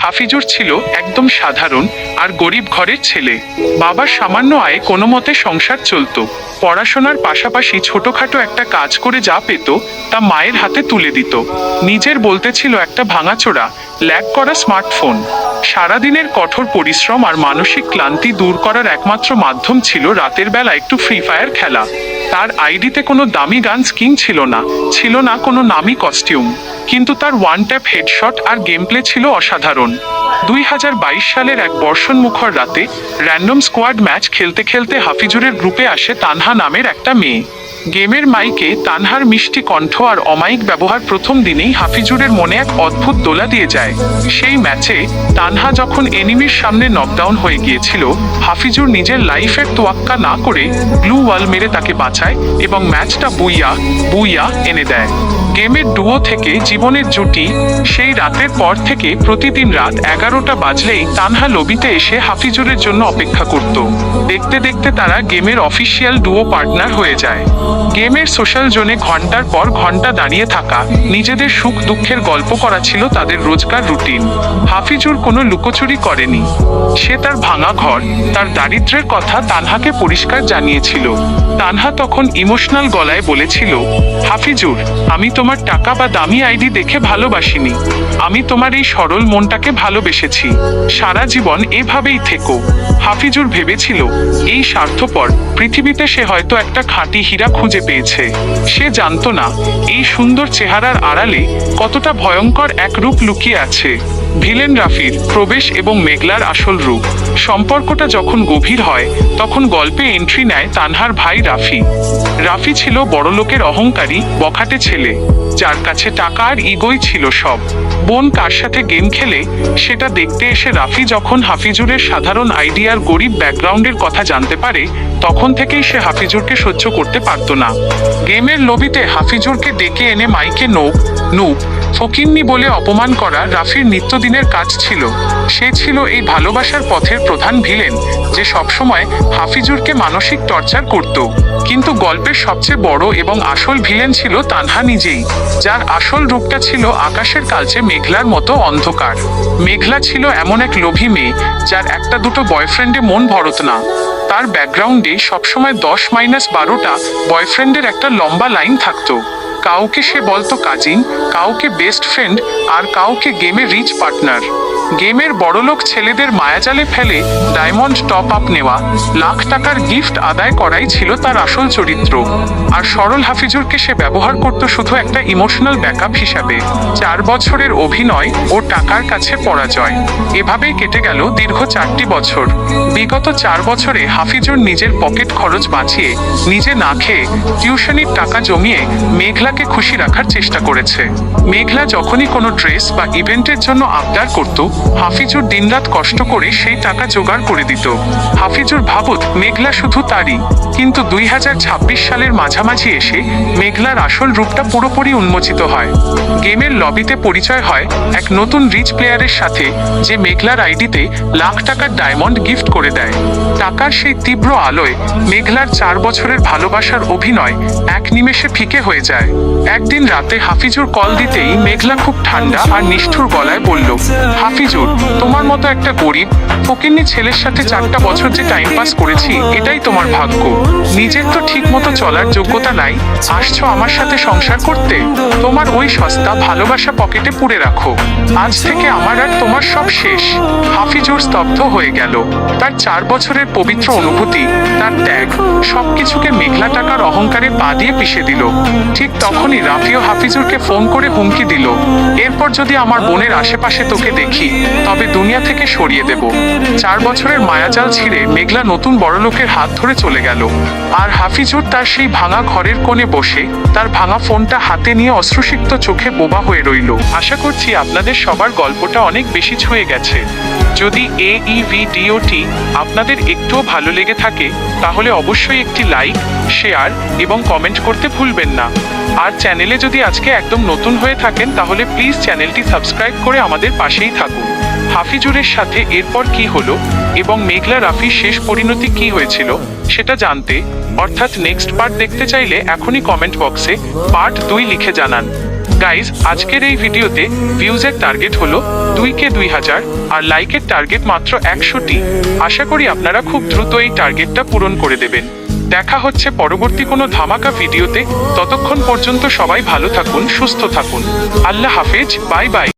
হাফিজুর ছিল একদম সাধারণ আর গরিব ঘরের ছেলে। বাবার সামান্য আয়ে কোনো মতে সংসার চলত। পড়াশোনার পাশাপাশি ছোটখাটো একটা কাজ করে যা পেত তা মায়ের হাতে তুলে দিত। নিজের বলতে ছিল একটা ভাঙাচোরা ল্যাগ করা স্মার্টফোন। সারাদিনের কঠোর পরিশ্রম আর মানসিক ক্লান্তি দূর করার একমাত্র মাধ্যম ছিল রাতের বেলা একটু ফ্রি ফায়ার খেলা। তার আইডিতে কোনো দামি গান স্কিন ছিল না কোনো নামি কস্টিউম, কিন্তু তার ওয়ান ট্যাপ হেডশট আর গেম প্লে ছিল অসাধারণ। 2022 সালের এক বর্ষণমুখর রাতে র্যান্ডম স্কোয়াড ম্যাচ খেলতে খেলতে হাফিজুরের গ্রুপে আসে তানহা নামের একটা মেয়ে। গেমের মাইকে তানহার মিষ্টি কণ্ঠ আর অমায়িক ব্যবহার প্রথম দিনেই হাফিজুরের মনে এক অদ্ভুত দোলা দিয়ে যায়। সেই ম্যাচে তানহা যখন এনিমির সামনে নকডাউন হয়ে গিয়েছিল, হাফিজুর নিজের লাইফের তোয়াক্কা না করে ব্লু ওয়াল মেরে তাকে বাঁচায় এবং ম্যাচটা বুইয়া এনে দেয়। গেমের ডুও থেকে জীবনের জুটি। সেই রাতের পর থেকে প্রতিদিন রাত 11টা বাজলেই তানহা লবিতে এসে হাফিজুরের জন্য অপেক্ষা করত। দেখতে দেখতে তারা গেমের অফিসিয়াল ডুও পার্টনার হয়ে যায়। গেমের সোশ্যাল জোনে ঘন্টার পর ঘন্টা দাঁড়িয়ে থাকা, নিজেদের সুখ দুঃখের গল্প করা ছিল তাদের রোজকার রুটিন। হাফিজুর কোনো লুকোচুরি করেনি। সে তার ভাঙা ঘর, তার দারিদ্র্যের কথা তানহাকে পরিষ্কার জানিয়েছিল। তানহা তখন ইমোশনাল গলায় বলেছিল, হাফিজুর, আমি তোমার টাকা বা দামি আইডি দেখে ভালোবাসিনি। আমি তোমার এই সরল মনটাকে ভালোবেসেছি। সারা জীবন এভাবেই থেকো। হাফিজুর ভেবেছিল এই স্বার্থপর পৃথিবীতে সে হয়তো একটা খাঁটি হীরা খুঁজে পেয়েছে। সে জানতো না এই সুন্দর চেহারার আড়ালে কতটা ভয়ঙ্কর এক রূপ লুকিয়ে আছে। ভিলেন রাফির প্রবেশ এবং মেঘলার আসল রূপ। সম্পর্কটা যখন গভীর হয় তখন গল্পে এন্ট্রি নেয় তানহার ভাই রাফি। রাফি ছিল বড়লোকের অহংকারী বখাটে ছেলে, যার কাছে টাকা আর ইগোই ছিল সব। বোন কার সাথে গেম খেলে সেটা দেখতে এসে রাফি যখন হাফিজুরের সাধারণ আইডিয়ার গরিব ব্যাকগ্রাউন্ডের কথা জানতে পারে, তখন থেকেই সে হাফিজুরকে সহ্য করতে পারত না। গেমের লবিতে হাফিজুরকে ডেকে এনে মাইকে নুব ফকিন্নি বলে অপমান করা রাফির নিত্যদিনের কাজ ছিল। সে ছিল এই ভালোবাসার পথের প্রধান ভিলেন, যে সবসময় হাফিজুরকে মানসিক টর্চার করত। কিন্তু গল্পের সবচেয়ে বড় এবং আসল ভিলেন ছিল তানহা নিজেই, যার আসল রূপটা ছিল আকাশের কালচে মেঘলার মতো অন্ধকার। মেঘলা ছিল এমন এক লোভী মেয়ে যার একটা দুটো বয়ফ্রেন্ডে মন ভরত না। তার ব্যাকগ্রাউন্ডে সবসময় 10-12টা বয়ফ্রেন্ডের একটা লম্বা লাইন থাকতো। কাউকে সে বলতো কাজিন, কাউকে বেস্ট ফ্রেন্ড, আর কাউকে গেমে রিচ পার্টনার। গেমের বড়লোক ছেলেদের মায়াজালে ফেলে ডায়মন্ড টপ আপ নেওয়া, লাখ টাকার গিফট আদায় করাই ছিল তার আসল চরিত্র। আর সরল হাফিজুরকে সে ব্যবহার করত শুধু একটা ইমোশনাল ব্যাকআপ হিসাবে। 4 বছরের অভিনয় ও টাকার কাছে পরাজয়, এভাবেই কেটে গেল দীর্ঘ 4টি বছর। বিগত 4 বছরে হাফিজুর নিজের পকেট খরচ বাঁচিয়ে, নিজে না খেয়ে, টিউশনির টাকা জমিয়ে মেঘলাকে খুশি রাখার চেষ্টা করেছে। মেঘলা যখনই কোনো ড্রেস বা ইভেন্টের জন্য আবদার করত, হাফিজুর দিনরাত কষ্ট করে সেই টাকা জোগাড় করে দিত। হাফিজুর ভাবত মেঘলা শুধু তারই। কিন্তু 2026 সালের মাঝামাঝি এসে মেঘলার আসল রূপটা পুরোপুরি উন্মোচিত হয়। গেমের লবিতে পরিচয় হয় এক নতুন রিচ প্লেয়ারের সাথে, যে মেঘলার আইডিতে লাখ টাকার ডায়মন্ড গিফট করে দেয়। টাকার সেই তীব্র আলোয় মেঘলার 4 বছরের ভালোবাসার অভিনয় এক নিমেষে ফিকে হয়ে যায়। একদিন রাতে হাফিজুর কল দিতেই মেঘলা খুব ঠান্ডা আর নিষ্ঠুর গলায় বলল, হাফিজুর, তোমার মতো একটা গরিব ফকিন্নি ছেলের সাথে 4টা বছর যে টাইম পাস করেছি, এটাই তোমার ভাগ্য। নিজের তো ঠিক মতো চলার যোগ্যতা নাই, আসছো আমার সাথে সংসার করতে? তোমার ওই সস্তা ভালোবাসা পকেটে পুরে রাখো। আজ থেকে আমার আর তোমার সব শেষ। হাফিজুর স্তব্ধ হয়ে গেল। তার 4 বছরের পবিত্র অনুভূতি, তার ত্যাগ, সবকিছুকে মেঘলা টাকার অহংকারে পা দিয়ে পিষে দিল। ঠিক তখনই রাফিও হাফিজুরকে ফোন করে হুমকি দিল, এরপর যদি আমার বোনের আশেপাশে তোকে দেখি তবে দুনিয়া থেকে সরিয়ে দেব। 4 বছরের মায়াজাল ছিঁড়ে মেঘলা নতুন বড়লোকের হাত ধরে চলে গেল। আর হাফিজুর তার সেই ভাঙা ঘরের কোণে বসে তার ভাঙা ফোনটা হাতে নিয়ে অশ্রুসিক্ত চোখে বোবা হয়ে রইল। আশা করছি আপনাদের সবার গল্পটা অনেক বেশি ছুঁয়ে গেছে। যদি এই ভিডিওটি আপনাদের একটুও ভালো লেগে থাকে তাহলে অবশ্যই একটি লাইক, শেয়ার এবং কমেন্ট করতে ভুলবেন না। আর চ্যানেলে যদি আজকে একদম নতুন হয়ে থাকেন তাহলে প্লিজ চ্যানেলটি সাবস্ক্রাইব করে আমাদের পাশেই থাকুন। হাফিজুরের সাথে এরপর কি হলো এবং মেঘলা রাফির শেষ পরিণতি কি হয়েছিল সেটা জানতে, অর্থাৎ নেক্সট পার্ট দেখতে চাইলে এখনই কমেন্ট বক্সে পার্ট 2 লিখে জানান। গাইজ, আজকের এই ভিডিওতে ভিউজের টার্গেট হলো 2K 2000 আর লাইকের টার্গেট মাত্র 100টি। আশা করি আপনারা খুব দ্রুত এই টার্গেটটা পূরণ করে দেবেন। দেখা হচ্ছে পরবর্তী কোনো ধামাকা ভিডিওতে। ততক্ষণ পর্যন্ত সবাই ভালো থাকুন, সুস্থ থাকুন। আল্লাহ হাফেজ, বাই বাই।